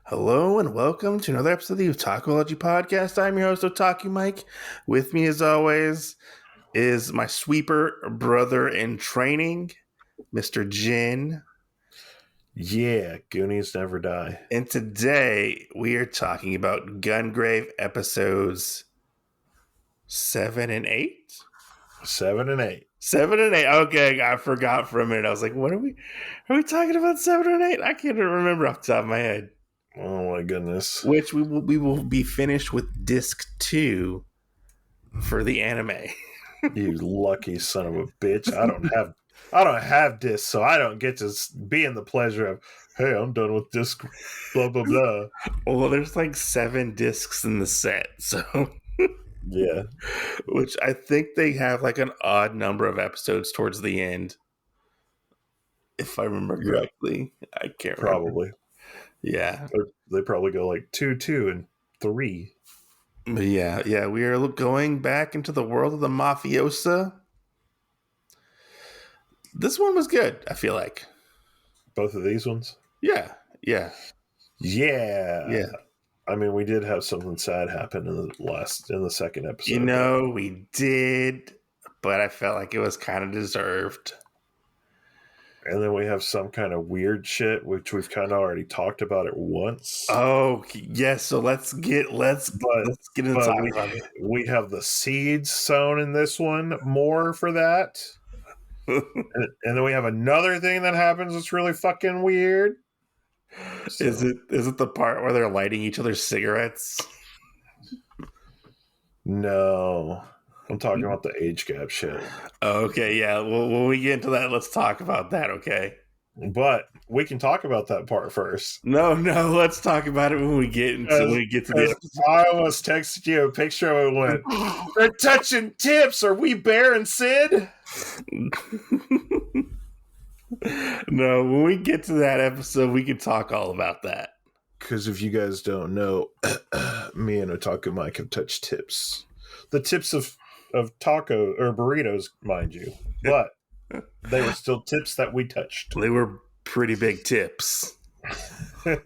Hello and welcome to another episode of the Otakuology Podcast. I'm your host, Otaku Mike. With me, as always, is my sweeper brother in training, Mr. Jin. Yeah, Goonies never die. And today we are talking about Gungrave episodes 7 and 8? 7 and 8. 7 and 8. Okay, I forgot for a minute. I was like, what are we talking about 7 and 8? I can't remember off the top of my head. Oh my goodness. Which we will be finished with disc 2 for the anime. You lucky son of a bitch. I don't have discs, so I don't get to be in the pleasure of, hey, I'm done with disc blah blah blah. Well, there's like 7 discs in the set, so Yeah. which I think they have like an odd number of episodes towards the end. If I remember correctly. I can't remember. Probably. Yeah. They probably go like 2, 2, and 3. But yeah, we are going back into the world of the mafiosa. This one was good, I feel like. Both of these ones? Yeah. I mean, we did have something sad happen in the second episode. You know, we did, but I felt like it was kind of deserved. And then we have some kind of weird shit, which we've kind of already talked about it once. Oh, yes. So let's get into it. We have the seeds sown in this one more for that. and then we have another thing that happens that's really fucking weird. So, is it the part where they're lighting each other's cigarettes? No. I'm talking about the age gap shit. Okay, yeah. Well, when we get into that, let's talk about that, okay? But we can talk about that part first. No, let's talk about it when we get to the episode. I almost texted you a picture and went, they're touching tips. Are we Bear and Sid? No, when we get to that episode, we can talk all about that. Because if you guys don't know, me and Otaku Mike have touched tips. The tips of taco or burritos, mind you, but they were still tips that we touched. They were pretty big tips. I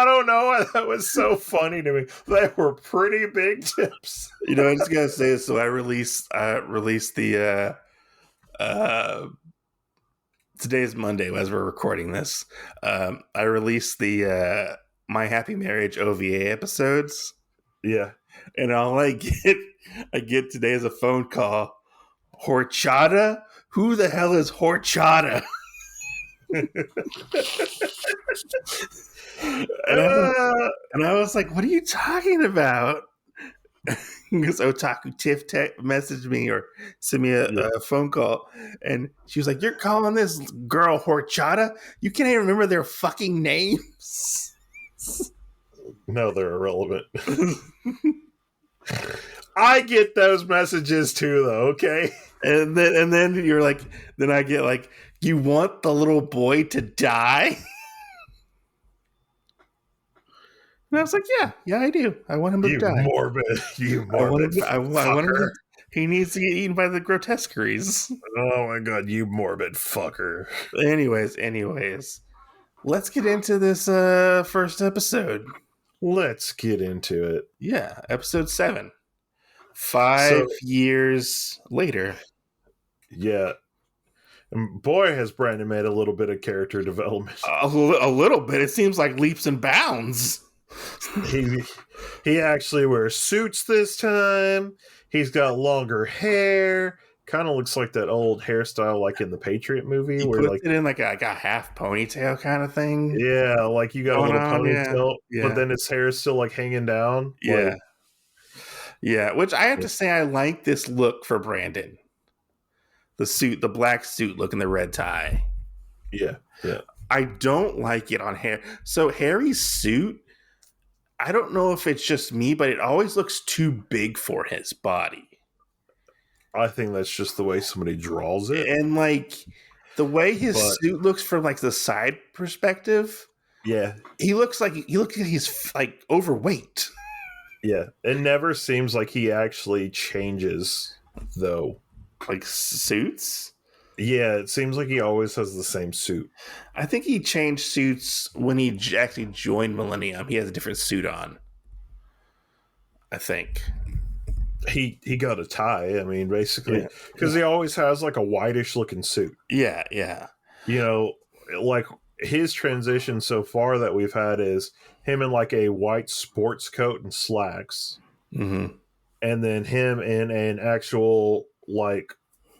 don't know why that was so funny to me. They were pretty big tips. You know, I just gotta say this. So I released the today's Monday as we're recording this. I released the My Happy Marriage OVA episodes. Yeah. And all I get today is a phone call. Horchata? Who the hell is Horchata? and I was like, what are you talking about? Because Otaku Tiff messaged me or sent me a phone call, and she was like, you're calling this girl Horchata? You can't even remember their fucking names? No, they're irrelevant. I get those messages too, though, okay? And then you're like, then I get like, you want the little boy to die? And I was like, yeah, I do. I want him to die. You morbid. I want him to, he needs to get eaten by the grotesqueries. Oh my god, you morbid fucker. Anyways, let's get into this first episode. Let's get into it. Yeah, episode 7. 5 years later. Yeah. And boy, has Brandon made a little bit of character development. A little bit. It seems like leaps and bounds. He actually wears suits this time. He's got longer hair. Kind of looks like that old hairstyle like in the Patriot movie. He puts it in like a half ponytail kind of thing. Yeah, like you got a little ponytail, but then his hair is still like hanging down. Yeah. Yeah, which I have to say I like this look for Brandon. The suit, the black suit look and the red tie. Yeah. I don't like it on Harry. So Harry's suit, I don't know if it's just me, but it always looks too big for his body. I think that's just the way somebody draws it. And like the way his suit looks from like the side perspective. Yeah. He looks like he's like overweight. Yeah. It never seems like he actually changes though. Like suits? Yeah, it seems like he always has the same suit. I think he changed suits when he actually joined Millennium. He has a different suit on, I think. He got a tie. I mean, basically, Yeah. because he always has like a whitish looking suit. Yeah, yeah. You know, like his transition so far that we've had is him in like a white sports coat and slacks, Mm-hmm. and then him in an actual like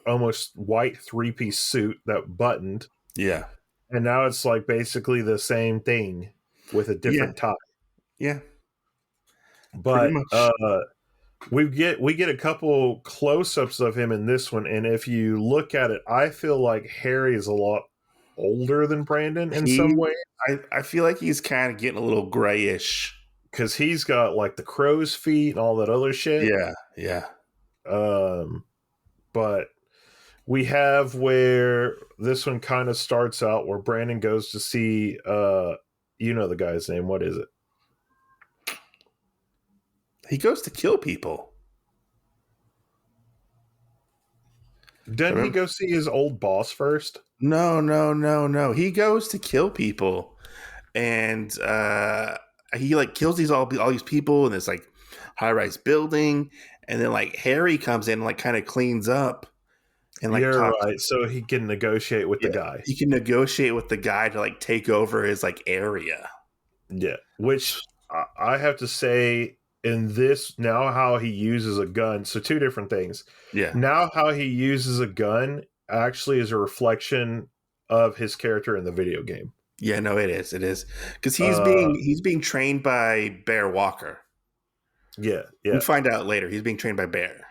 almost white 3-piece suit that buttoned, Yeah. and now it's like basically the same thing with a Yeah. different tie. Yeah. Pretty But much. we get a couple close-ups of him in this one, and if you look at it, I feel like Harry is a lot older than Brandon in some He way, I feel like he's kind of getting a little grayish. because he's got like the crow's feet and all that other shit. Yeah, yeah. Um, but we have where this one kind of starts out where Brandon goes to see you know the guy's name. What is it? He goes to kill people. Didn't he Remember? go see his old boss first? No, no, no, no. He goes to kill people, and he like kills all these people in this like high rise building, and then like Harry comes in and like kind of cleans up and like You're talks. right. So he can negotiate with the Yeah, guy. he can negotiate with the guy to like take over his like area. Yeah. Which I have to say, in this, now how he uses a gun. So, two different things. Yeah, Now, how he uses a gun actually is a reflection of his character in the video game. yeah. No, it is because Uh, he's being trained by Bear Walker. yeah, We yeah. find out later he's being trained by Bear.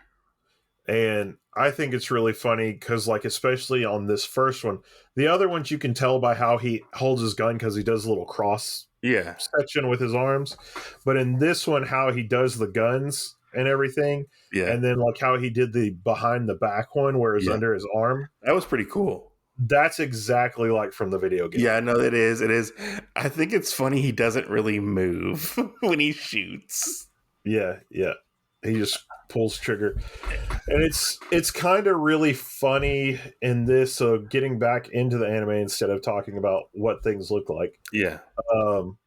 And I think it's really funny because, like, especially on this first one, the other ones you can tell by how he holds his gun because he does a little cross Yeah, section with his arms. But in this one, how he does the guns and everything, yeah, and then like how he did the behind the back one where it's yeah. under his arm, That was pretty cool. that's exactly like from the video game. Yeah, no, it is. It is. I think it's funny he doesn't really move when he shoots. Yeah, yeah. He just pulls trigger. And it's kind of really funny in this. So getting back into the anime instead of talking about what things look like. Yeah. Um,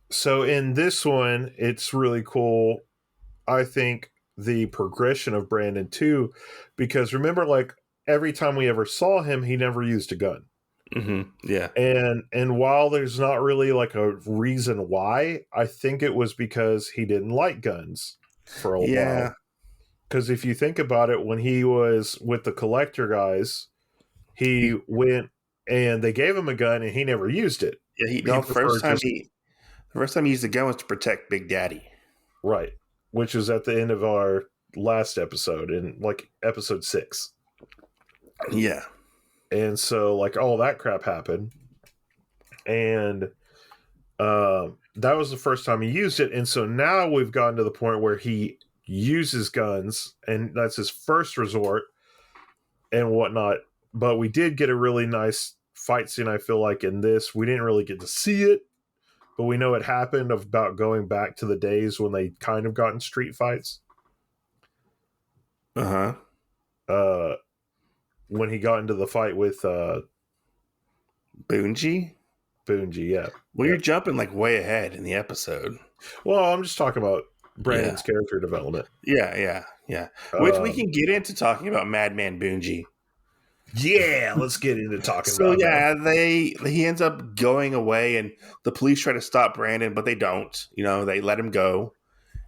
so in this one, it's really cool. I think the progression of Brandon too, because remember, like every time we ever saw him, he never used a gun. Yeah. And while there's not really like a reason why, I think it was because he didn't like guns for a Yeah. while. Because if you think about it, when he was with the collector guys, he He, went and they gave him a gun and he never used it. yeah. He He no. preferred just The first time he used the gun was to protect Big Daddy. right, which was at the end of our last episode in like episode 6. Yeah. And so like all that crap happened, and that was the first time he used it. And so now we've gotten to the point where he uses guns, and that's his first resort and whatnot. But we did get a really nice fight scene. I feel like in this, we didn't really get to see it, but we know it happened about going back to the days when they kind of got in street fights. Uh huh. Uh, when he got into the fight with Boonji. Boonji, yeah. Well, Yeah. you're jumping like way ahead in the episode. Well, I'm just talking about Brandon's Yeah. character development. Yeah. Yeah. Yeah. Which we Um, can get into talking about Madman Boonji. yeah, let's get into talking So about yeah, he ends up going away, and the police try to stop Brandon, but they don't. You know, they let him go,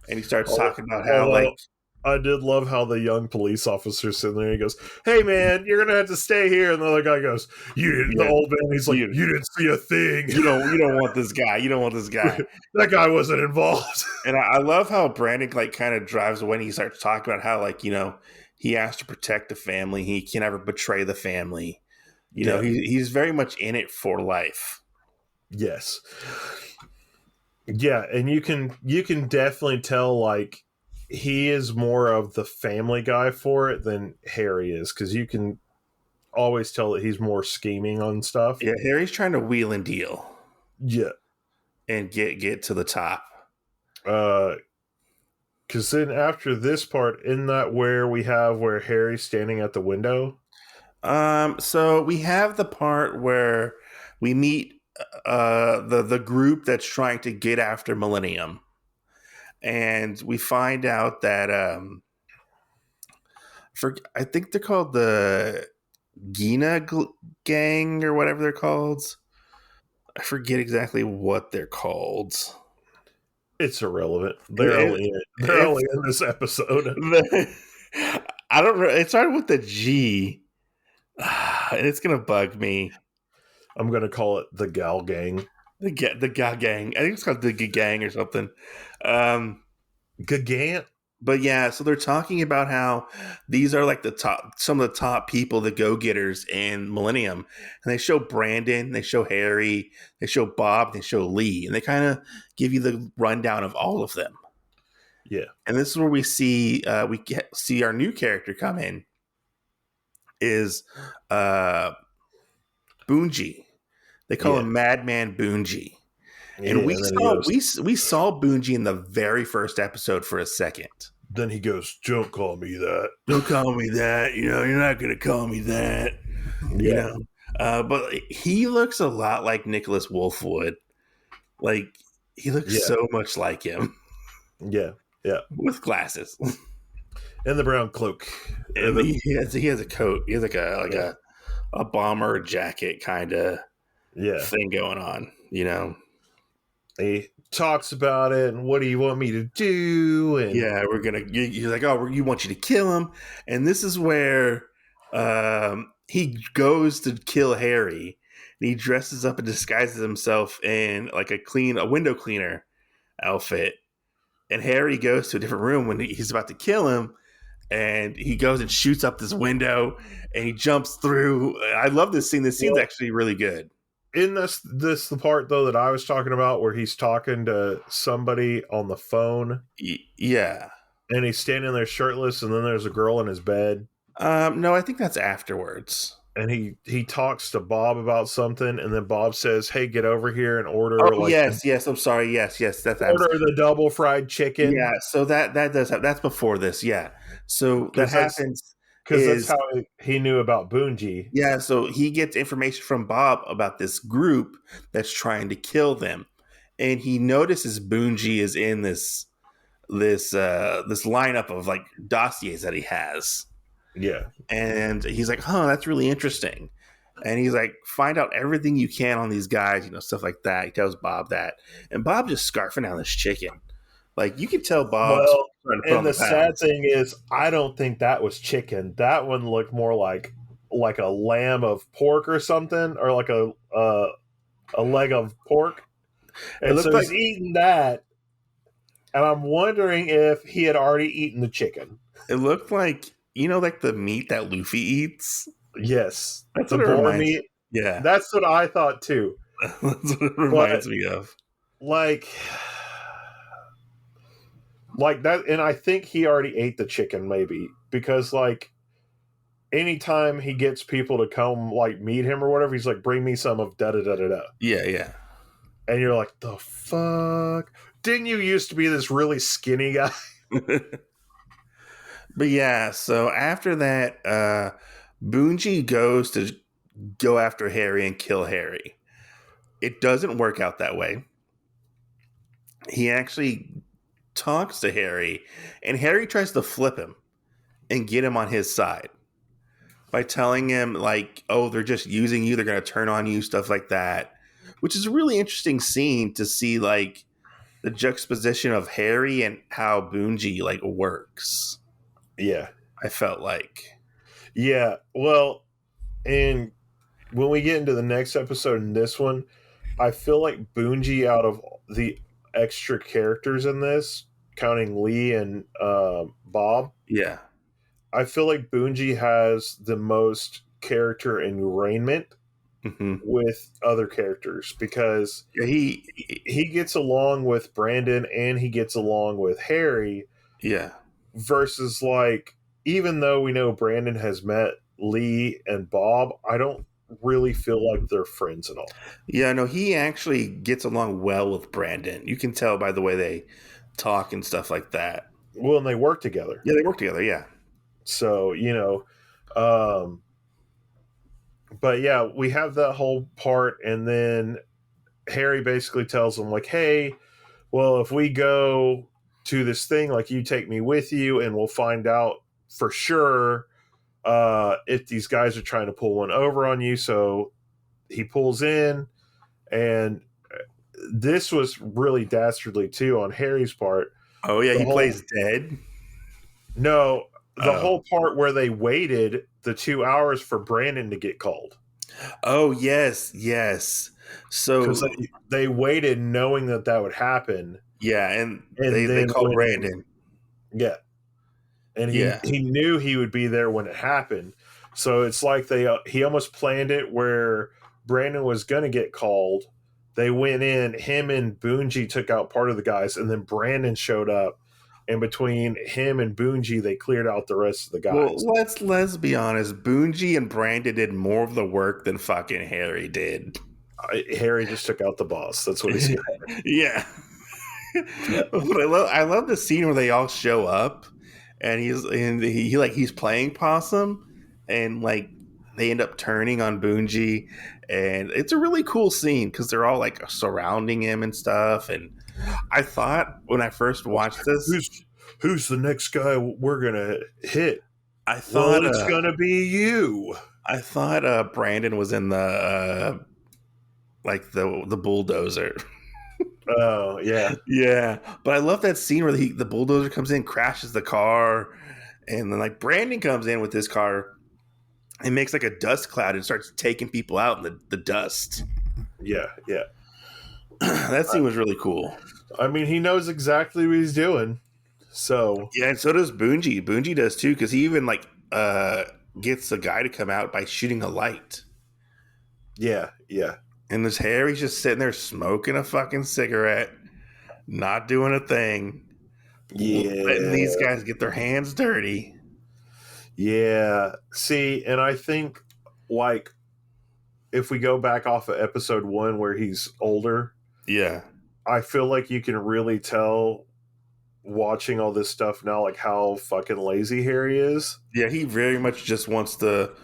and he starts talking about how Although like I did love how the young police officer's sitting there. He goes, "Hey man, you're gonna have to stay here." And the other guy goes, "You didn't." The yeah, old man, he's like, you, "You didn't see a thing. you don't want this guy. You don't want this guy. That guy wasn't involved." And I love how Brandon like kind of drives away, and he starts talking about how like he has to protect the family. He can never betray the family. Yeah. He's very much in it for life. Yes. Yeah, and you can definitely tell like he is more of the family guy for it than Harry is, because you can always tell that he's more scheming on stuff. Yeah, Harry's trying to wheel and deal Yeah. and get to the top. Because then after this part, in that where we have where Harry's standing at the window, So we have the part where we meet the group that's trying to get after Millennium, and we find out that I think they're called the gang or whatever they're called. I forget exactly what they're called. It's irrelevant. It, They're it's only in this episode. I don't know. It started with the G, and it's gonna bug me. I'm gonna call it the Gal Gang. The Ga gang. I think it's called the Ga gang or something. Um, Gigant. but yeah, so they're talking about how these are like some of the top people, the go getters in Millennium, and they show Brandon, they show Harry, they show Bob, they show Lee, and they kind of give you the rundown of all of them. Yeah. And this is where we see see our new character come in is Boonji. They call him Madman Boonji. And Yeah, we saw Boonji in the very first episode for a second. Then he goes, "Don't call me that. Don't call me that. You know, you're not going to call me that." You know, but he looks a lot like Nicholas Wolfwood. Like he looks so much like him. Yeah, with glasses and the brown cloak. And he has a coat. He has like a bomber jacket kind of thing going on. You know. He talks about it and what do you want me to do? And he's like, oh, you want you to kill him. And this is where he goes to kill Harry. And he dresses up and disguises himself in like a window cleaner outfit. And Harry goes to a different room when he's about to kill him. And he goes and shoots up this window and he jumps through. I love this scene. This scene's actually really good. In this the part though that I was talking about where he's talking to somebody on the phone. Yeah. And he's standing there shirtless and then there's a girl in his bed. No, I think that's afterwards. And he talks to Bob about something and then Bob says, "Hey, get over here and order." Oh, yes, I'm sorry. Yes, that's order the double fried chicken. Yeah, so that does have, that's before this. Yeah. So that happens. Because that's how he knew about Boonji. Yeah, so he gets information from Bob about this group that's trying to kill them, and he notices Boonji is in this lineup of like dossiers that he has. Yeah, and he's like, "Huh, that's really interesting." And he's like, "Find out everything you can on these guys, stuff like that." He tells Bob that, and Bob just scarfing down this chicken. Like you can tell Bob. Well, and the sad thing is, I don't think that was chicken. That one looked more like a lamb of pork or something, or like a leg of pork. And so he's eating that, and I'm wondering if he had already eaten the chicken. It looked like like the meat that Luffy eats. Yes, that's the boar meat. Yeah, that's what I thought too. That's what it reminds me of. Like that, and I think he already ate the chicken, maybe, because like anytime he gets people to come like meet him or whatever, he's like, "Bring me some of da da da da da." Yeah. And you're like, "The fuck? Didn't you used to be this really skinny guy?" But yeah, so after that, Boonji goes to go after Harry and kill Harry. It doesn't work out that way. He actually talks to Harry, and Harry tries to flip him and get him on his side by telling him like, "Oh, they're just using you. They're going to turn on you," stuff like that, which is a really interesting scene to see, like the juxtaposition of Harry and how Boonji like works. Yeah, I felt like. Yeah, well, and when we get into the next episode in this one, I feel like Boonji, out of the extra characters in this, counting Lee and Bob, I feel like Boonji has the most character enrainment with other characters, because he gets along with Brandon and he gets along with Harry. Yeah. Versus, like, even though we know Brandon has met Lee and Bob, I don't really feel like they're friends at all. Yeah, no, he actually gets along well with Brandon. You can tell by the way they talk and stuff like that. Well, and they work together. Yeah, they work together, yeah. So, but yeah, we have that whole part, and then Harry basically tells him like, "Hey, well, if we go to this thing, like you take me with you, and we'll find out for sure if these guys are trying to pull one over on you." So he pulls in, and this was really dastardly too on Harry's part. Oh yeah, The he whole plays dead. no, the Oh, whole part where they waited the 2 hours for Brandon to get called. oh yes, yes. Because So they waited knowing that that would happen, yeah, and and they then called Brandon. yeah, and Yeah. he knew he would be there when it happened. So it's like he almost planned it where Brandon was going to get called. They went in, him and Boonji took out part of the guys, and then Brandon showed up. And between him and Boonji, they cleared out the rest of the Well, guys. let's be honest. Boonji and Brandon did more of the work than fucking Harry did. Harry just took out the boss. That's what he said. Yeah. Yeah, But I love the scene where they all show up and he's playing possum and like they end up turning on Boonji and it's a really cool scene because they're all like surrounding him and stuff. And I thought when I first watched this, who's the next guy we're gonna hit? I Well, thought it's gonna be you. Brandon was in the like the bulldozer. Oh yeah, Yeah, but I love that scene where the bulldozer comes in, crashes the car, and then like Brandon comes in with his car and makes like a dust cloud and starts taking people out in the dust. yeah, yeah. That scene was really cool. I mean, he knows exactly what he's doing. So Yeah, and so does Boonji. Boonji does too because he even like gets the guy to come out by shooting a light. yeah, yeah, And this Harry's just sitting there smoking a fucking cigarette, not doing a thing, letting these yeah, guys get their hands dirty. yeah. See, and I think like if we go back off of episode 1 where he's older, Yeah. I feel like you can really tell watching all this stuff now, like how fucking lazy Harry is. Yeah, he very much just wants the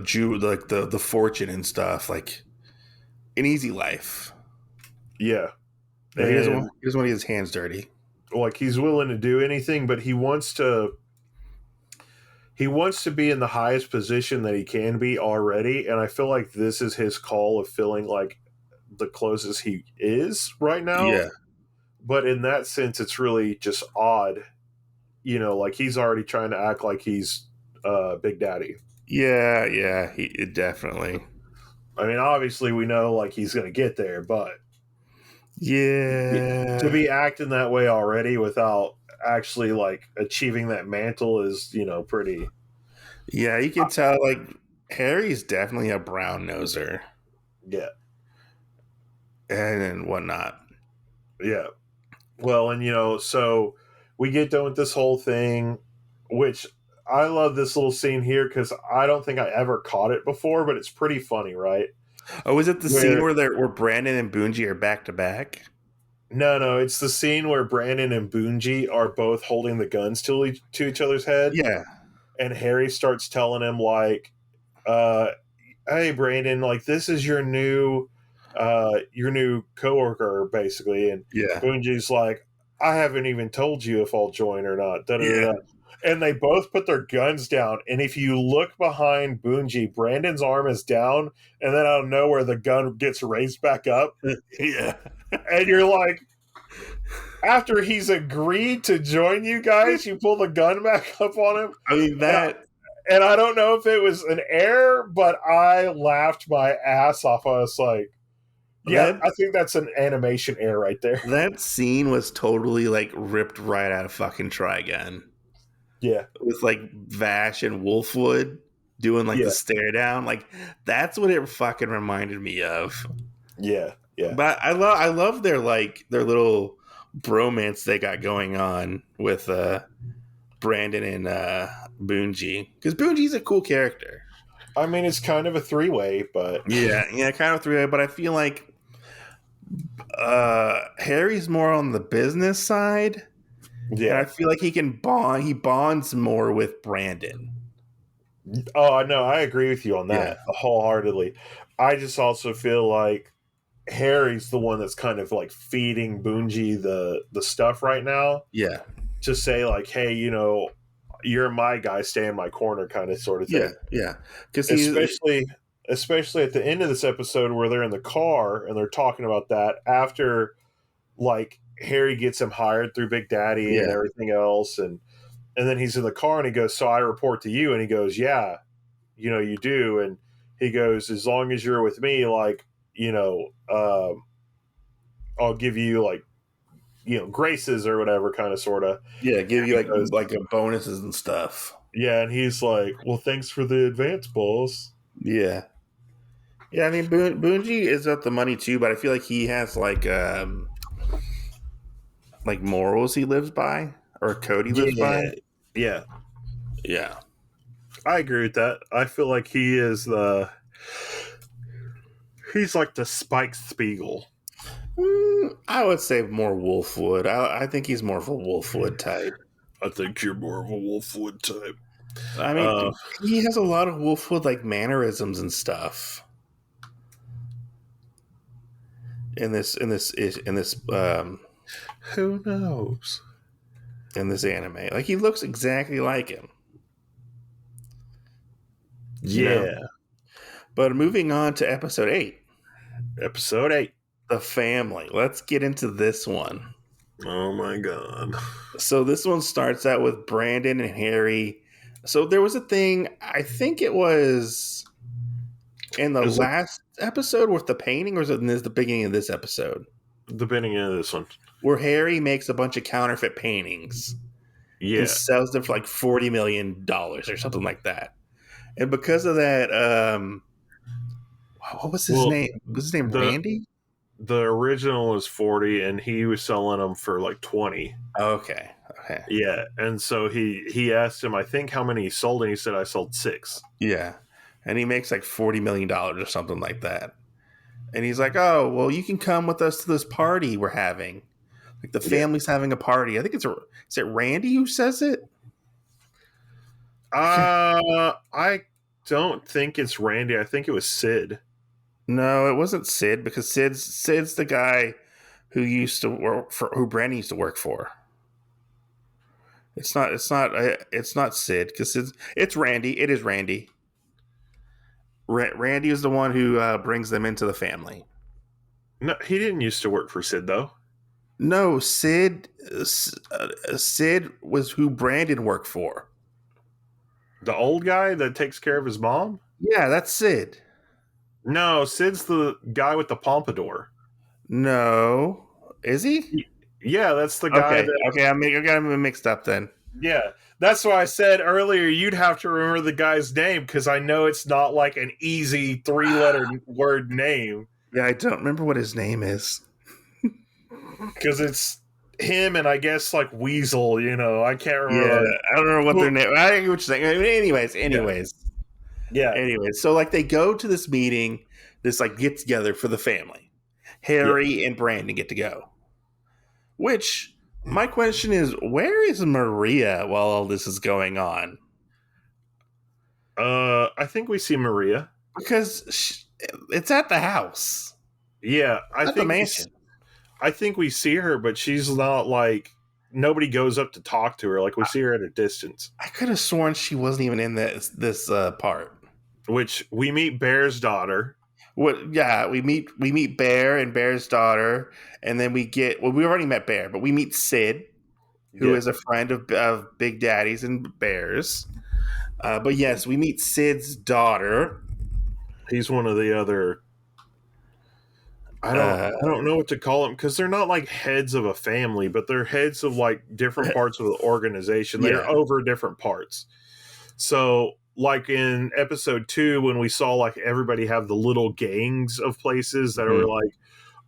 Jew like the fortune and stuff, like an easy life. Yeah, Yeah, and he doesn't want to get his hands dirty. like he's willing to do anything, but he wants to be in the highest position that he can be already, and I feel like this is his call of feeling like the closest he is right now. Yeah. But in that sense, it's really just odd, like he's already trying to act like he's Big Daddy. Yeah, yeah, he definitely. I mean, obviously we know like he's going to get there, but to Yeah. be acting that way already without actually like achieving that mantle is, pretty. Yeah, you can tell like Harry's definitely a brown noser Yeah, and whatnot. yeah. Well, and so we get done with this whole thing, which I love this little scene here because I don't think I ever caught it before, but it's pretty funny, right? Oh, is it the scene Where where Brandon and Boonji are back to back? no, it's the scene where Brandon and Boonji are both holding the guns to each other's head, Yeah. and Harry starts telling him like, uh, "Hey, Brandon, like this is your new coworker, basically." And Yeah. Boonji's like, "I haven't even told you if I'll join or not." Da, da, da, Yeah. da. And they both put their guns down. And if you look behind Boonji, Brandon's arm is down, and then out of nowhere, the gun gets raised back up. Yeah. And you're like, after he's agreed to join you guys, you pull the gun back up on him. I mean And I don't know if it was an error, but I laughed my ass off. I was like, yeah, that I think that's an animation error right there. that scene was totally like ripped right out of fucking Trigun. Yeah. With like Vash and Wolfwood doing like Yeah. the stare down. Like that's what it fucking reminded me of. Yeah. Yeah. But I love their little bromance they got going on with Brandon and Boonji. Because Boonji's a cool character. I mean, it's kind of a three-way, but Yeah, kind of three-way, but I feel like Harry's more on the business side. And I yeah. feel like he bonds more with Brandon. Oh no, I agree with you on Yeah, that wholeheartedly. I just also feel like Harry's the one that's kind of like feeding Bungie the stuff right now yeah, to say like, hey, you're my guy, stay in my corner, kind of sort of yeah, thing. yeah. Because Especially especially at the end of this episode where they're in the car and they're talking about that after like Harry gets him hired through Big Daddy and yeah, everything else, and then he's in the car and he goes, so I report to you, and he goes, yeah, you do, and he goes, as long as you're with me, like, I'll give you like, graces or whatever, kind of sort of. yeah. Give you He goes, like a bonuses and stuff. yeah, and he's like, well, thanks for the advance, boss. Yeah, yeah. I mean, Bungie is up the money too, but I feel like he has like morals he lives by, or a code he lives by. Yeah, yeah, Yeah. I agree with that. I feel like he's like the Spike Spiegel. I would say more Wolfwood. I think he's more of a Wolfwood type. I think you're more of a Wolfwood type. I Uh, mean, he has a lot of Wolfwood like mannerisms and stuff who knows? in this anime. Like he looks exactly like him. You know. Yeah, But moving on to episode 8, episode 8. the family. Let's get into this one. Oh my god. So this one starts out with Brandon and Harry. So there was a thing, I think it was in the Is it last episode with the painting, or is it in the beginning of this episode? the beginning of this one? Where Harry makes a bunch of counterfeit paintings and Yeah. sells them for like $40 million or something like that. And because of that, what was his Well, name? Was his name the Randy? the original was 40 and he was selling them for like 20. Okay. Okay. Yeah, and so he asked him, I think, how many he sold, and he said, I sold 6. Yeah. And he makes like $40 million or something like that. And he's like, oh, well, you can come with us to this party we're having. Like the Yeah. family's having a party. I think is it Randy who says it? I don't think it's Randy. I think it was Sid. No, it wasn't Sid, because Sid's the guy who used to work for, who Brandon used to work for. It's not Sid, because it's Randy. It is Randy. Randy is the one who brings them into the family. No, he didn't used to work for Sid though. No, Sid was who Brandon worked for. The old guy that takes care of his mom? Yeah, that's Sid. No, Sid's the guy with the pompadour. No, is he? Yeah, that's the guy Okay, that. okay, I got him mixed up then. Yeah, that's why I said earlier you'd have to remember the guy's name because I know it's not like an easy 3-letter word name. Yeah, I don't remember what his name is. Because it's him and I guess like Weasel, I can't remember. Yeah, I don't know what their name. I get what you're saying. I mean, Yeah. anyways. So like they go to this meeting, this like get together for the family. Harry and Brandon get to go. Which my question is, where is Maria while all this is going on? I think we see Maria. Because it's at the house. Yeah, At the mansion. I think we see her, but she's not like nobody goes up to talk to her. Like we see her at a distance. I could have sworn she wasn't even in this part. Which we meet Bear's daughter. What? Yeah, we meet Bear and Bear's daughter, and then we already met Bear, but we meet Sid, who is a friend of Big Daddy's and Bear's. But yes, we meet Sid's daughter. He's one of the other. I don't know what to call them because they're not like heads of a family, but they're heads of like different parts of the organization. They're over different parts. So, like in episode 2, when we saw like everybody have the little gangs of places that are like,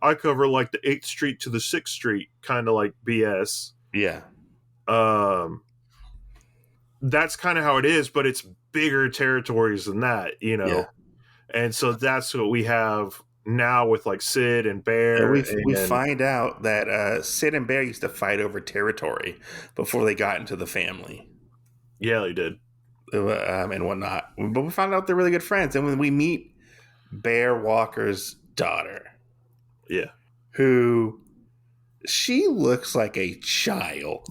I cover like the 8th Street to the 6th Street, kind of like BS. Yeah. That's kind of how it is, but it's bigger territories than that, Yeah. And so that's what we have now with like Sid and Bear. We find out that Sid and Bear used to fight over territory before they got into the family. Yeah, they did. and whatnot. But we found out they're really good friends. And when we meet Bear Walker's daughter, Yeah. who she looks like a child.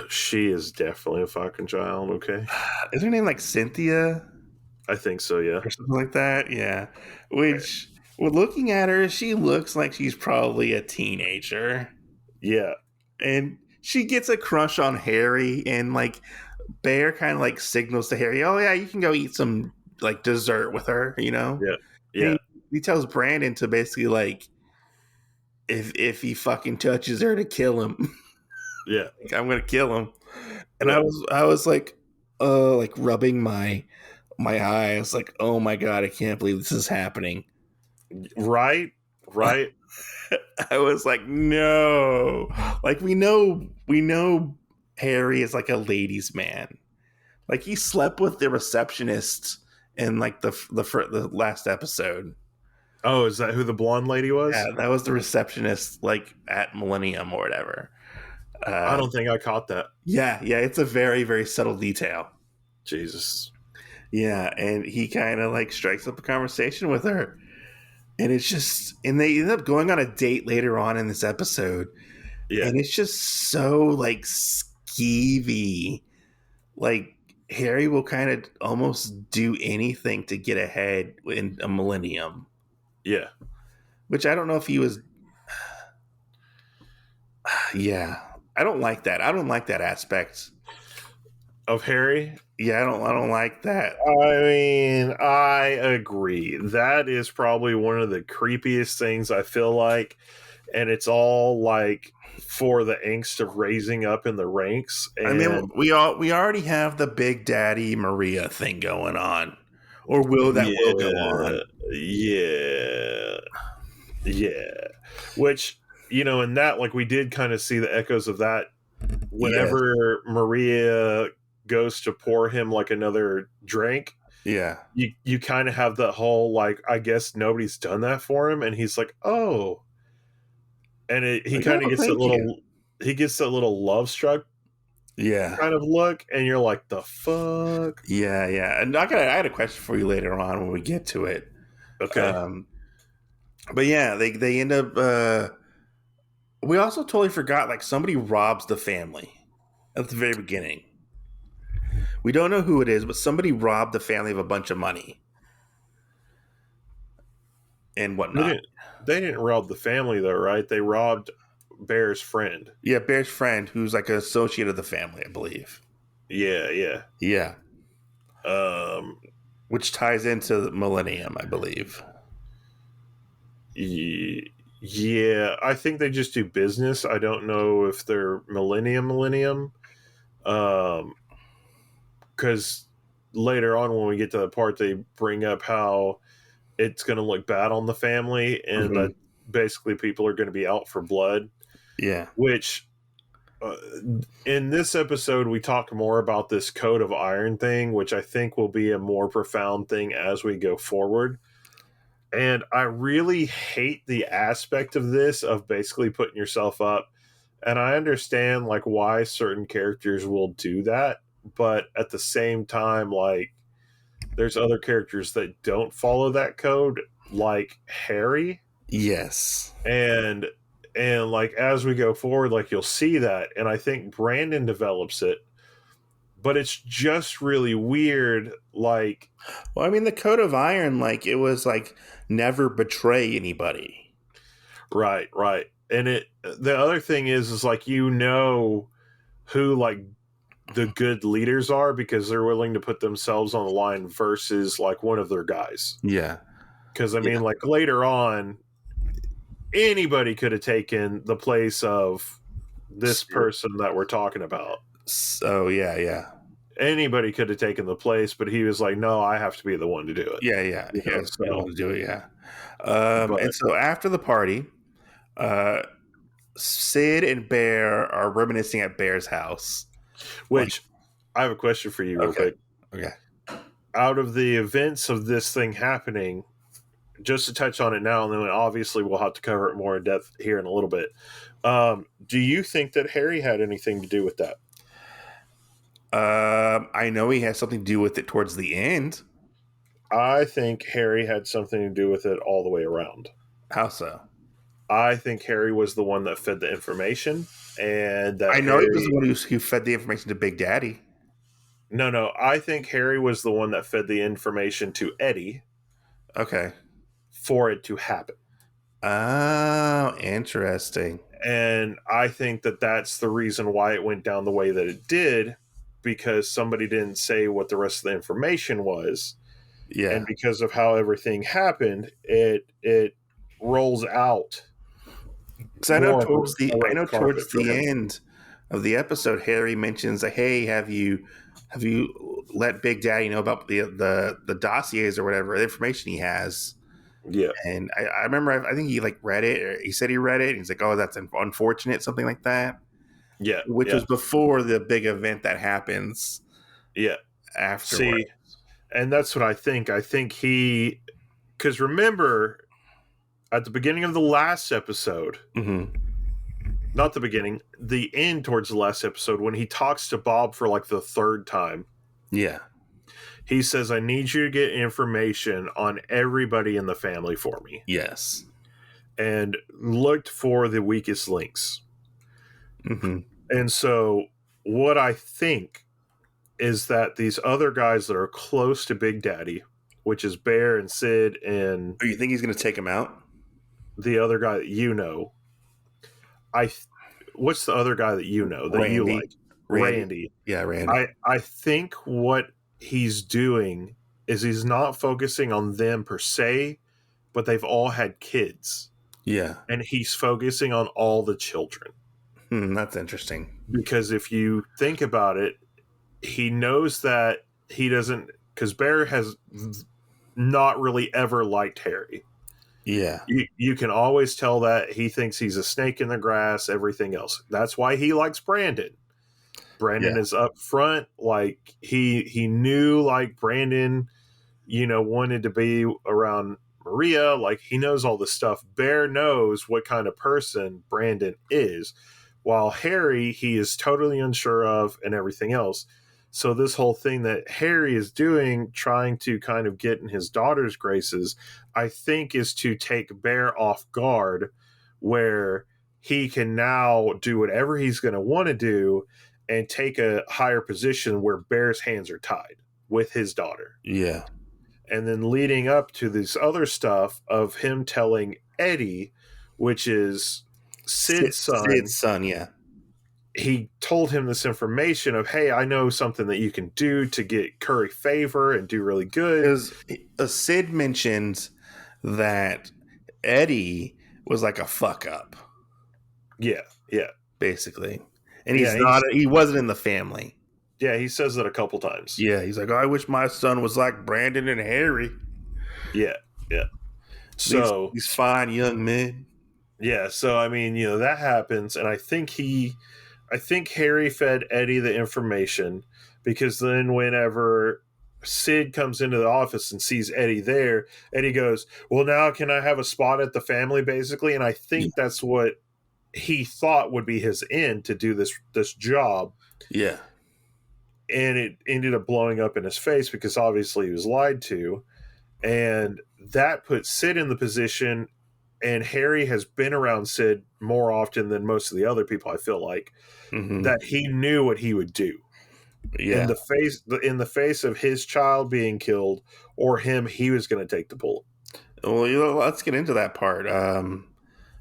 She is definitely a fucking child, okay? Is her name like Cynthia? I think so, yeah. Or something like that? Yeah. Which, well, looking at her, she looks like she's probably a teenager. Yeah. And she gets a crush on Harry, and like Bear kind of like signals to Harry, "Oh yeah, you can go eat some like dessert with her," you know. Yeah. And Yeah. he tells Brandon to basically like, if he fucking touches her, to kill him. Yeah. Like, I'm gonna kill him. And Yeah. I was like rubbing my eyes, like, oh my god, I can't believe this is happening. Right. I was like, no. Like we know Harry is like a ladies' man. Like he slept with the receptionist in like the last episode. Oh, is that who the blonde lady was? Yeah, that was the receptionist, like at Millennium or whatever. I don't think I caught that. Yeah, it's a very, very subtle detail. Jesus. Yeah, and he kind of like strikes up a conversation with her. And it's just, and they end up going on a date later on in this episode. Yeah. And it's just so like skeevy. Like Harry will kind of almost do anything to get ahead in a Millennium. Yeah. Which I don't know if he was. Yeah. I don't like that. I don't like that aspect Of Harry? Yeah, I don't like that. I mean, I agree. That is probably one of the creepiest things, I feel like. And it's all like for the angst of raising up in the ranks. And I mean, we already have the Big Daddy Maria thing going on. Or will go on? Yeah. Which, in that, like, we did kind of see the echoes of that whenever Maria goes to pour him like another drink. Yeah. You kind of have that whole, like, I guess nobody's done that for him, and he's like, oh. And he kind of gets that little love struck kind of look, and you're like, the fuck? Yeah. And I had a question for you later on when we get to it. Okay. But yeah, they end up we also totally forgot, like, somebody robs the family at the very beginning. We don't know who it is, but somebody robbed the family of a bunch of money and whatnot. They didn't rob the family, though, right? They robbed Bear's friend. Yeah, Bear's friend, who's like an associate of the family, I believe. Yeah. Which ties into the Millennium, I believe. Yeah, I think they just do business. I don't know if they're Millennium. Because later on when we get to the part, they bring up how it's going to look bad on the family, and that basically people are going to be out for blood. Yeah. Which, in this episode, we talk more about this coat of iron thing, which I think will be a more profound thing as we go forward. And I really hate the aspect of this, of basically putting yourself up. And I understand, like, why certain characters will do that. But at the same time, like, there's other characters that don't follow that code, like Harry. Yes. And like, as we go forward, like, you'll see that. And I think Brandon develops it. But it's just really weird, like... Well, I mean, the Code of Iron, like, it was, like, never betray anybody. Right. And the other thing is like, who, like, the good leaders are, because they're willing to put themselves on the line versus, like, one of their guys. Yeah. Because, I mean, like, later on, anybody could have taken the place of this person that we're talking about. Oh, yeah. Anybody could have taken the place, but he was like, no, I have to be the one to do it. Yeah. He has to be able to do it, yeah. And so after the party, Sid and Bear are reminiscing at Bear's house. Which, I have a question for you real quick. Okay. Out of the events of this thing happening, just to touch on it now, and then obviously we'll have to cover it more in depth here in a little bit. Do you think that Harry had anything to do with that? I know he has something to do with it towards the end. I think Harry had something to do with it all the way around. How so? I think Harry was the one that fed the information, and that I know he was the Harry. one who fed the information to Big Daddy. No. I think Harry was the one that fed the information to Eddie Okay. for it to happen. Oh, interesting. And I think that that's the reason why it went down the way that it did, because somebody didn't say what the rest of the information was. Yeah. And because of how everything happened, it rolls out. Because I know More of a red carpet towards for the him. end of the episode, Harry mentions that, hey, have you let Big Daddy know about the dossiers or whatever the information he has? Yeah. And I remember, I think he like read it, or he said he read it. And he's like, oh, that's unfortunate, something like that. Yeah. Which Yeah. was before the big event that happens. Yeah. Afterwards. See, and that's what I think. I think because remember, at the beginning of the last episode, Mm-hmm. not the beginning, the end towards the last episode, when he talks to Bob for like the third time, Yeah. he says, I need you to get information on everybody in the family for me. Yes. And looked for the weakest links. Mm-hmm. And so what I think is that these other guys that are close to Big Daddy, which is Bear and Sid and Oh, you think he's going to take him out? the other guy that you know, what's the other guy that you know that you like? Randy. Yeah, Randy. I think what he's doing is he's not focusing on them per se, but they've all had kids. Yeah. And he's focusing on all the children. That's interesting. Because if you think about it, he knows that he doesn't, because Bear has not really ever liked Harry. Yeah. You can always tell that he thinks he's a snake in the grass, everything else. That's why he likes Brandon. Brandon is up front. Like he knew like Brandon, wanted to be around Maria. Like he knows all this stuff. Bear knows what kind of person Brandon is, while Harry, he is totally unsure of and everything else. So this whole thing that Harry is doing, trying to kind of get in his daughter's graces, I think is to take Bear off guard, where he can now do whatever he's going to want to do and take a higher position where Bear's hands are tied with his daughter. Yeah. And then leading up to this other stuff of him telling Eddie, which is Sid's son. Sid's son, yeah. He told him this information of, hey, I know something that you can do to get curry favor and do really good. Because Sid mentioned that Eddie was like a fuck up. Yeah, yeah. Basically. And he wasn't in the family. Yeah, he says that a couple times. Yeah, he's like, oh, I wish my son was like Brandon and Harry. Yeah, yeah. So these fine young men. Yeah, so I mean, that happens, and I think Harry fed Eddie the information, because then whenever Sid comes into the office and sees Eddie there, Eddie goes, well, now can I have a spot at the family, basically? And I think that's what he thought would be his end, to do this job. Yeah. And it ended up blowing up in his face, because obviously he was lied to. And that put Sid in the position, and Harry has been around Sid more often than most of the other people, I feel like, that he knew what he would do. Yeah. In the face of his child being killed, or him, he was going to take the bullet. Well, let's get into that part.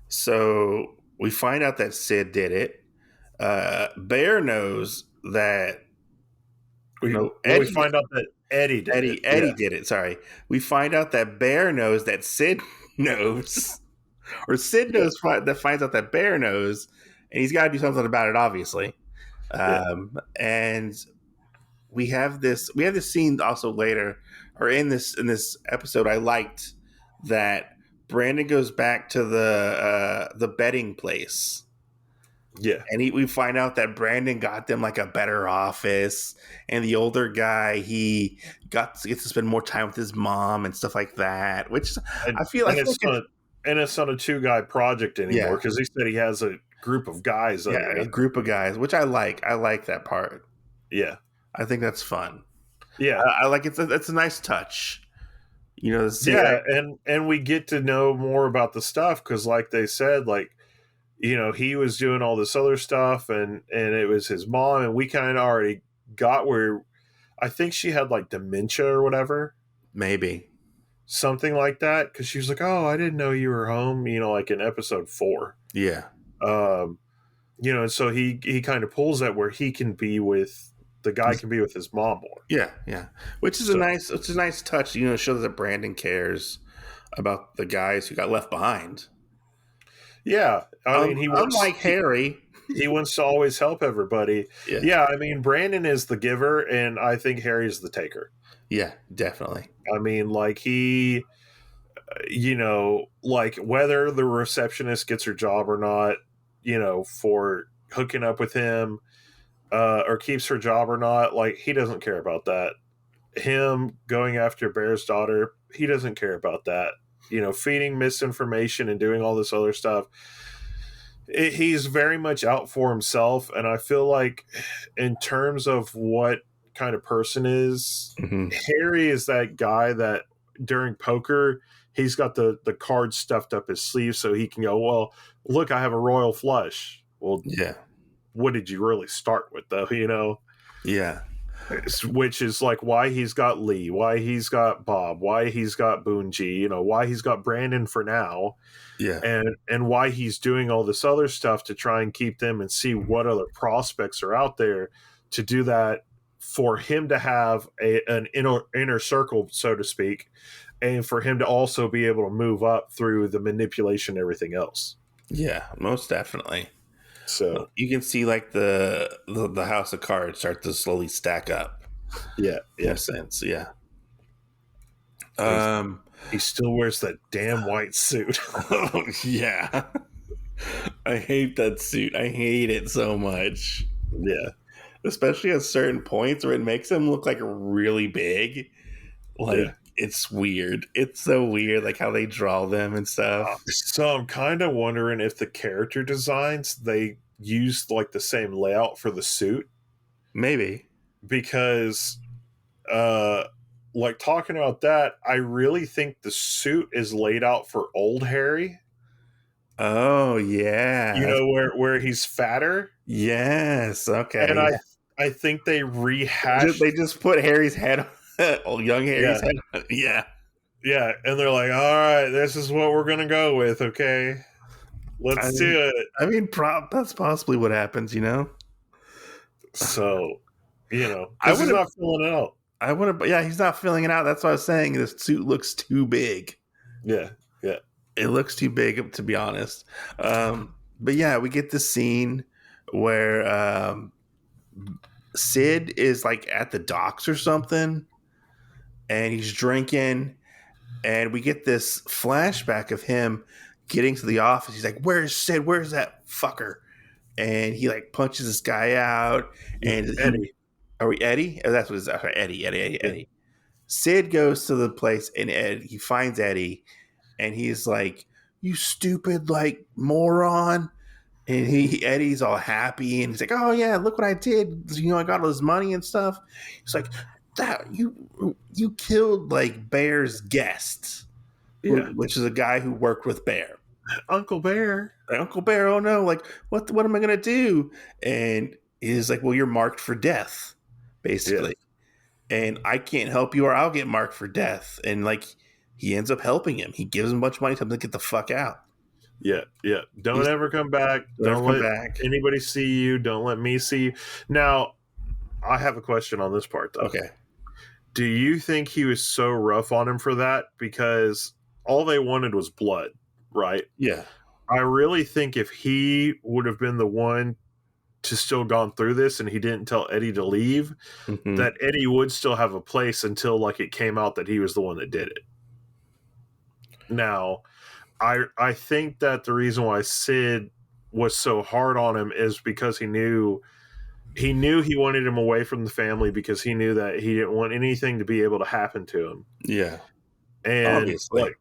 So we find out that Sid did it. Bear knows that. We find out that Eddie did it. Eddie did it. Sorry. We find out that Bear knows that Sid knows. Or Sid knows that finds out that Bear knows, and he's got to do something about it, obviously. And we have this scene also later, or in this episode. I liked that Brandon goes back to the betting place. Yeah, and we find out that Brandon got them like a better office, and the older guy gets to spend more time with his mom and stuff like that. Which I feel like it's not a 2-guy project anymore, because he said he has a group of guys. A group of guys, which I like. I like that part. Yeah, I think that's fun. Yeah. I like it. It's a nice touch. You know, Yeah, and we get to know more about the stuff because, like they said, like, you know, he was doing all this other stuff, and it was his mom, and we kind of already got where I think she had like dementia or whatever, maybe. something like that, because she was like, "Oh, I didn't know you were home," you know, like in episode 4. Yeah. Um, you know, and so he kind of pulls that where he can be with the guy can be with his mom more. Yeah, yeah. Which is So, a nice touch. You know, it shows that Brandon cares about the guys who got left behind. yeah, I mean, Unlike Harry. he wants to always help everybody. Yeah. Yeah, I mean, Brandon is the giver, and I think Harry's the taker. Yeah, definitely. I mean, like he, you know, like whether the receptionist gets her job or not, you know, for hooking up with him, or keeps her job or not, like he doesn't care about that. Him going after Bear's daughter, he doesn't care about that. You know, feeding misinformation and doing all this other stuff. He's very much out for himself, and I feel like, in terms of what kind of person is, Mm-hmm. Harry is that guy that during poker he's got the cards stuffed up his sleeve so he can go, well, look, I have a royal flush. Well, yeah, what did you really start with, though? You know, yeah, which is like why he's got Lee, why he's got Bob, why he's got Boonji, you know, why he's got Brandon for now. yeah, And why he's doing all this other stuff to try and keep them and see what other prospects are out there to do that, for him to have an inner circle, so to speak, and for him to also be able to move up through the manipulation and everything else. yeah. Most definitely. So You can see like the house of cards start to slowly stack up. yeah, In a sense, yeah. He still wears that damn white suit. Yeah. I hate that suit. I hate it so much. Yeah. Especially at certain points where it makes him look like really big. Like, Yeah. it's weird. It's so weird, like how they draw them and stuff. So I'm kind of wondering if the character designs, they used like the same layout for the suit, Maybe. because like talking about that, I really think the suit is laid out for old Harry. Oh, yeah. You know, where he's fatter. Yes. Okay. And I think they rehashed. They just put Harry's head on young Harry's head. Yeah. Yeah, and they're like, all right, this is what we're gonna go with. Okay, let's do it. I mean, that's possibly what happens, you know? So, you know, I he's not filling it out. I would have, yeah, he's not filling it out. That's what I was saying. This suit looks too big. Yeah, yeah. It looks too big, to be honest. But yeah, we get this scene where Sid is like at the docks or something, and he's drinking, and we get this flashback of him getting to the office. He's like, "Where's Sid? Where's that fucker?" And he like punches this guy out. And Eddie. Are we Eddie? Oh, that's what it's Eddie. Sid goes to the place, and he finds Eddie, and he's like, "You stupid like moron." And Eddie's all happy, and he's like, "Oh yeah, look what I did! You know, I got all this money and stuff." He's like, "That you killed like Bear's guest, Yeah, which is a guy who worked with Bear, Uncle Bear. Uncle Bear. Oh no, like what am I gonna do?" And he's like, "Well, you're marked for death, basically, and I can't help you, or I'll get marked for death." And like, he ends up helping him. He gives him a bunch of money, tells him to get the fuck out. Yeah, yeah. Don't ever come back. Don't let anybody see you. Don't let me see you. Now, I have a question on this part, though. Okay. Do you think he was so rough on him for that? Because all they wanted was blood, right? Yeah. I really think if he would have been the one to still gone through this and he didn't tell Eddie to leave, that Eddie would still have a place until like it came out that he was the one that did it. Now, I think that the reason why Sid was so hard on him is because he knew he wanted him away from the family, because he knew that he didn't want anything to be able to happen to him. Yeah. And obviously.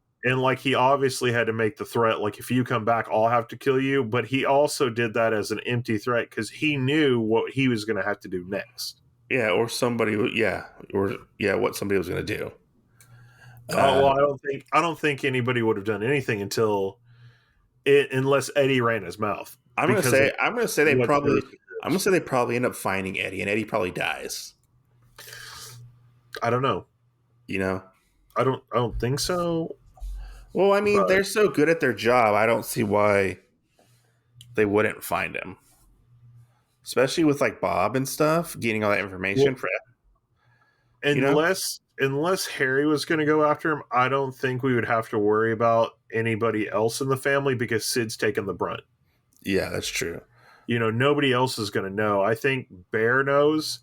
he obviously had to make the threat, like, if you come back, I'll have to kill you. But he also did that as an empty threat because he knew what he was going to have to do next. Yeah, or somebody. Yeah, or yeah, what somebody was going to do. Oh well, I don't think anybody would have done anything until unless Eddie ran his mouth because of I'm gonna say they what probably. Thursday I'm gonna is. say they probably end up finding Eddie, and Eddie probably dies. I don't know. You know. I don't think so. Well, I mean, But they're so good at their job. I don't see why they wouldn't find him, especially with like Bob and stuff, getting all that information well, for you know. unless Harry was going to go after him, I don't think we would have to worry about anybody else in the family because Sid's taken the brunt. Yeah, that's true. Nobody else is going to know. I think Bear knows,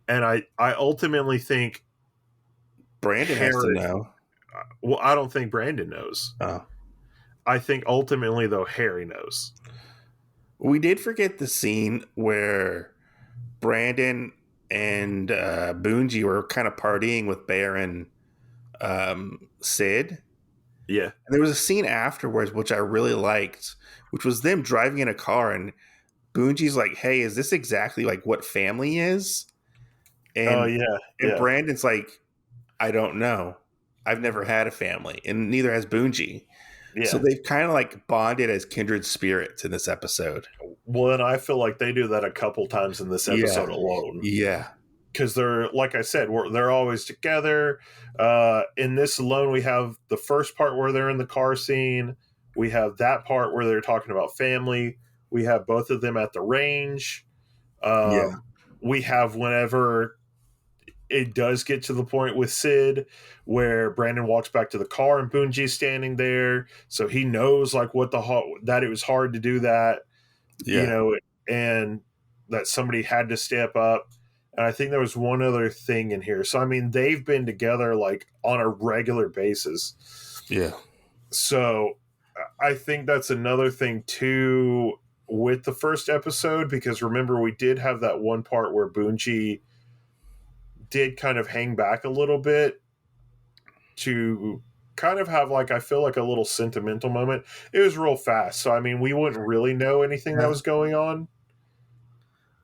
and I ultimately think Brandon has to Harry. know. Well, I don't think Brandon knows. Oh, I think ultimately though Harry knows. we did forget the scene where Brandon and Boonji were kind of partying with Bear and Sid. Yeah. And there was a scene afterwards which I really liked, which was them driving in a car, and Boonji's like, "Hey, is this exactly like what family is?" Oh And yeah, and yeah, Brandon's like, "I don't know. I've never had a family, and neither has Boonji." So yeah. they've kind of like bonded as kindred spirits in this episode. Well, and I feel like they do that a couple times in this Yeah, episode alone yeah, because they're like I said, they're always together. In this alone, we have the first part where they're in the car scene. We have that part where they're talking about family. We have both of them at the range. yeah, Um, we have whenever it does get to the point with Sid where Brandon walks back to the car and Boonji's standing there, so he knows like that it was hard to do that, you yeah, know, and that somebody had to step up. And I think there was one other thing in here. So I mean, they've been together like on a regular basis. yeah, So I think that's another thing too with the first episode because remember we did have that one part where Boonji did kind of hang back a little bit to kind of have like I feel like a little sentimental moment. It was real fast, so I mean we wouldn't really know anything that was going on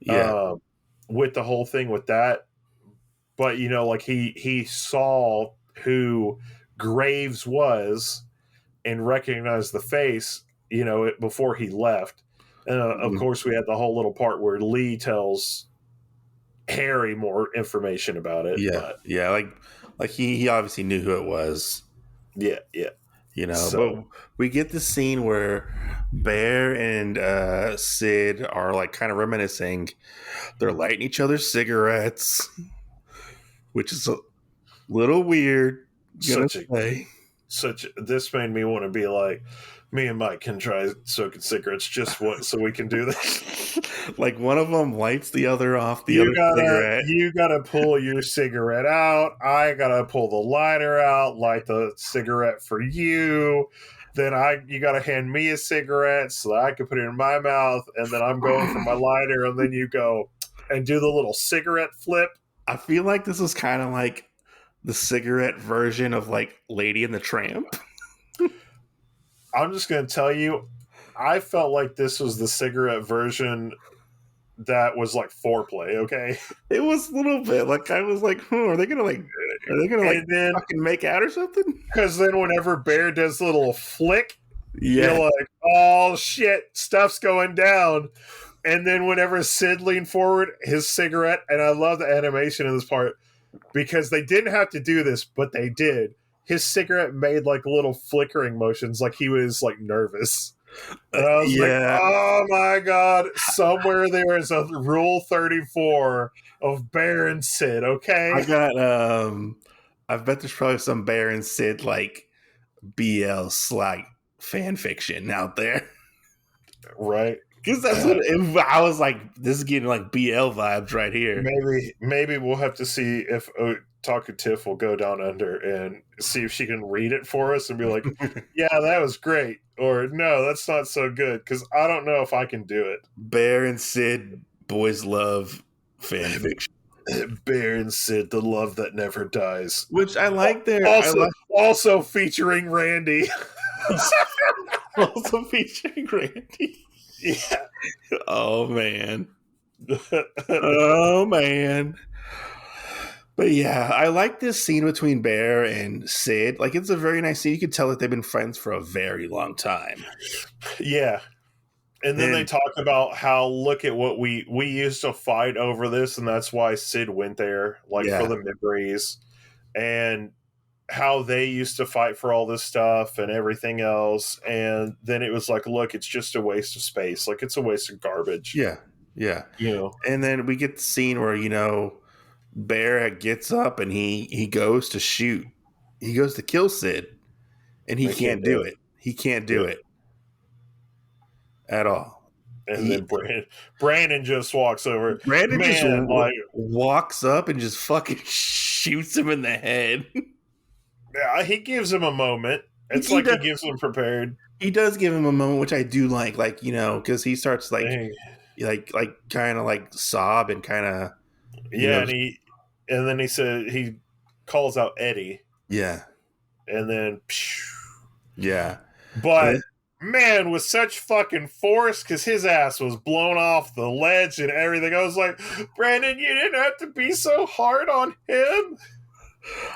yeah, uh, with the whole thing with that. But like he saw who Graves was and recognized the face, before he left. And of mhm, course, we had the whole little part where Lee tells Harry more information about it. yeah, But yeah. Like he obviously knew who it was, yeah, yeah. But So we get the scene where Bear and Sid are like kind of reminiscing. They're lighting each other's cigarettes, which is a little weird. Gonna such a say, this made me want to be like me and Mike can try smoking cigarettes just once so we can do this. like one of them lights the other off the You other gotta cigarette. you gotta pull your cigarette out. I gotta pull the lighter out, light the cigarette for you. Then you gotta hand me a cigarette so that I can put it in my mouth, and then I'm going for my lighter, and then you go and do the little cigarette flip. I feel like this is kind of like the cigarette version of like Lady and the Tramp. I'm just gonna tell you, I felt like this was the cigarette version that was like foreplay, okay? It was a little bit like I was like, are they gonna like And then fucking make out or something? because then whenever Bear does a little flick, you're Yeah, like, oh shit, stuff's going down. And then whenever Sid leaned forward, his cigarette, and I love the animation in this part because they didn't have to do this, but they did. His cigarette made like little flickering motions, like he was like nervous. And I was like, yeah. oh my God, somewhere there is a rule 34 of Bear and Sid, I okay? got I bet there's probably some Bear and Sid like BL like fan fiction out there. Right? Because that's what I was like. This is getting like BL vibes right here. Maybe we'll have to see if Taku Tiff will go down under and see if she can read it for us and be like, yeah, that was great. Or no, that's not so good. Because I don't know if I can do it. Bear and Sid boys love fan fiction, Bear and Sid, the love that never dies. which I like. Also featuring Randy. Also featuring Randy. Yeah. Oh man. Oh man. But yeah, I like this scene between Bear and Sid. Like, it's a very nice scene. You can tell that they've been friends for a very long time. Yeah. And then they And talk about how, look at what we used to fight over this, and that's why Sid went there, like for yeah, the memories, and how they used to fight for all this stuff and everything else. And then it was like, look, it's just a waste of space. Like, it's a waste of garbage. yeah, yeah. You know? And then we get the scene where, Bear gets up and he goes to shoot. He goes to kill Sid, and he They can't can't do do it. it. He can't do Yeah. it at all. And then Brandon just walks over. Brandon just Man, like, walks up and just fucking shoots him in the head. yeah, he gives him a moment. It's he, like he does, gives him prepared. he does give him a moment, which I do like, because he starts Dang. kind of like sob and kind of, Yeah, and then he said he calls out Eddie, yeah, and then, yeah. but man, with such fucking force, because his ass was blown off the ledge and everything. I was like, Brandon, you didn't have to be so hard on him.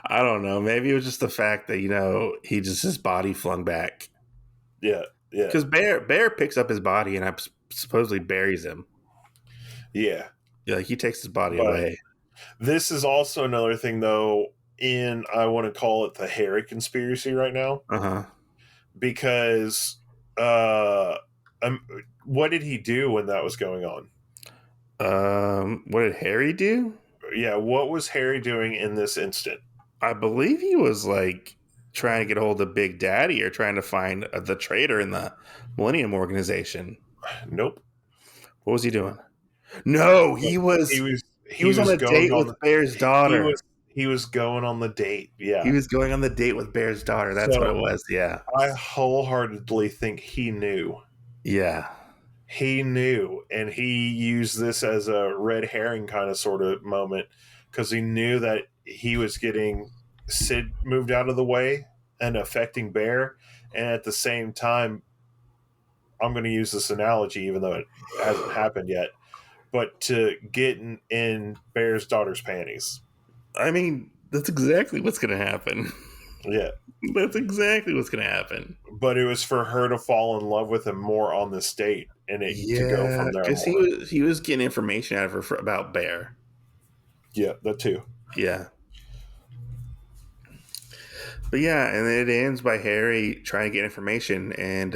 I don't know. Maybe it was just the fact that he just his body flung back. Yeah, yeah, Because Bear picks up his body and supposedly buries him. yeah. Yeah, like he takes his body But away. this is also another thing, though. I want to call it the Harry conspiracy right now, because what did he do when that was going on? What did Harry do? Yeah, what was Harry doing in this instant? I believe he was like trying to get a hold of Big Daddy or trying to find the traitor in the Millennium organization. Nope. What was he doing? No, he was on a date with Bear's daughter. He was going on the date. Yeah. He was going on the date with Bear's daughter. That's what it was. Yeah. I wholeheartedly think he knew. Yeah. He knew, and he used this as a red herring kind of sort of moment, because he knew that he was getting Sid moved out of the way and affecting Bear, and at the same time, I'm going to use this analogy even though it hasn't happened yet, but to get in Bear's daughter's panties. I mean, that's exactly what's going to happen. Yeah. That's exactly what's going to happen. But it was for her to fall in love with him more on this date, and to go from there. Because he was getting information out of her about Bear. Yeah, that too. Yeah. But yeah, and it ends by Harry trying to get information and